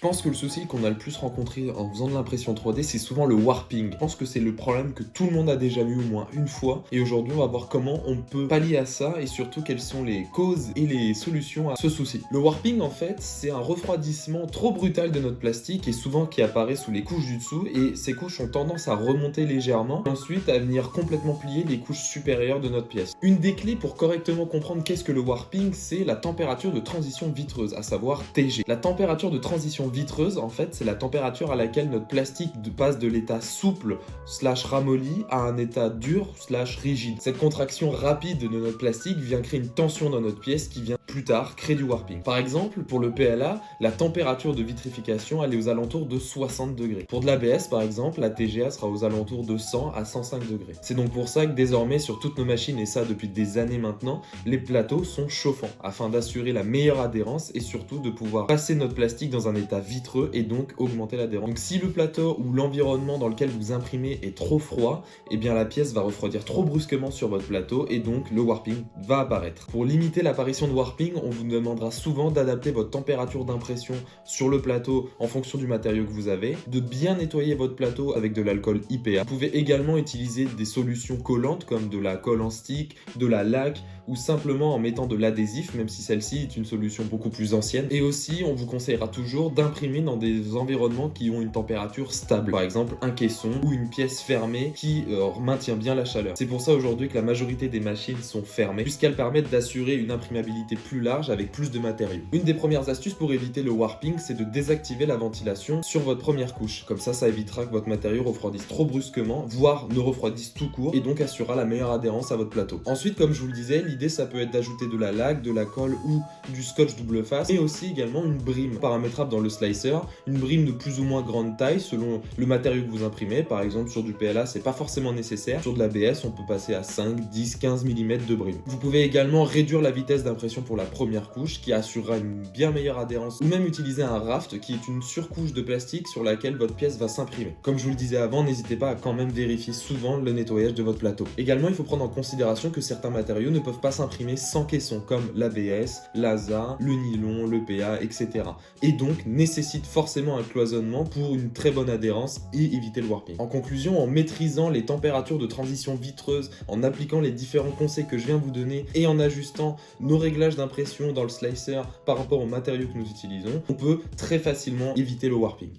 Je pense que le souci qu'on a le plus rencontré en faisant de l'impression 3D, c'est souvent le warping. Je pense que c'est le problème que tout le monde a déjà eu au moins une fois. Et aujourd'hui, on va voir comment on peut pallier à ça et surtout quelles sont les causes et les solutions à ce souci. Le warping, en fait, c'est un refroidissement trop brutal de notre plastique et souvent qui apparaît sous les couches du dessous. Et ces couches ont tendance à remonter légèrement et ensuite à venir complètement plier les couches supérieures de notre pièce. Une des clés pour correctement comprendre qu'est-ce que le warping, c'est la température de transition vitreuse, à savoir TG. La température de transition vitreuse, en fait, c'est la température à laquelle notre plastique passe de l'état souple slash ramolli à un état dur slash rigide. Cette contraction rapide de notre plastique vient créer une tension dans notre pièce qui vient plus tard créer du warping. Par exemple, pour le PLA, la température de vitrification elle est aux alentours de 60 degrés. Pour de l'ABS, par exemple, la TGA sera aux alentours de 100 à 105 degrés. C'est donc pour ça que désormais, sur toutes nos machines, et ça depuis des années maintenant, les plateaux sont chauffants afin d'assurer la meilleure adhérence et surtout de pouvoir passer notre plastique dans un état vitreux et donc augmenter l'adhérence. Donc si le plateau ou l'environnement dans lequel vous imprimez est trop froid, eh bien la pièce va refroidir trop brusquement sur votre plateau et donc le warping va apparaître. Pour limiter l'apparition de warping, on vous demandera souvent d'adapter votre température d'impression sur le plateau en fonction du matériau que vous avez, de bien nettoyer votre plateau avec de l'alcool IPA. Vous pouvez également utiliser des solutions collantes comme de la colle en stick, de la laque ou simplement en mettant de l'adhésif, même si celle-ci est une solution beaucoup plus ancienne. Et aussi, on vous conseillera toujours d'imprimer dans des environnements qui ont une température stable. Par exemple, un caisson ou une pièce fermée qui maintient bien la chaleur. C'est pour ça aujourd'hui que la majorité des machines sont fermées, puisqu'elles permettent d'assurer une imprimabilité plus large avec plus de matériaux. Une des premières astuces pour éviter le warping, c'est de désactiver la ventilation sur votre première couche. Comme ça évitera que votre matériau refroidisse trop brusquement, voire ne refroidisse tout court, et donc assurera la meilleure adhérence à votre plateau. Ensuite, comme je vous le disais, l'idée ça peut être d'ajouter de la laque, de la colle ou du scotch double face, et aussi également une brime paramétrable dans le slicer, une brime de plus ou moins grande taille selon le matériau que vous imprimez. Par exemple, sur du PLA, c'est pas forcément nécessaire. Sur de l'ABS, on peut passer à 5, 10, 15 mm de brime. Vous pouvez également réduire la vitesse d'impression pour la première couche qui assurera une bien meilleure adhérence, ou même utiliser un raft qui est une surcouche de plastique sur laquelle votre pièce va s'imprimer. Comme je vous le disais avant, n'hésitez pas à quand même vérifier souvent le nettoyage de votre plateau. Également, il faut prendre en considération que certains matériaux ne peuvent pas s'imprimer sans caisson, comme l'ABS, l'ASA, le nylon, le PA, etc. Et donc nécessitent forcément un cloisonnement pour une très bonne adhérence et éviter le warping. En conclusion, en maîtrisant les températures de transition vitreuse, en appliquant les différents conseils que je viens de vous donner et en ajustant nos réglages d'impression dans le slicer par rapport aux matériaux que nous utilisons, on peut très facilement éviter le warping.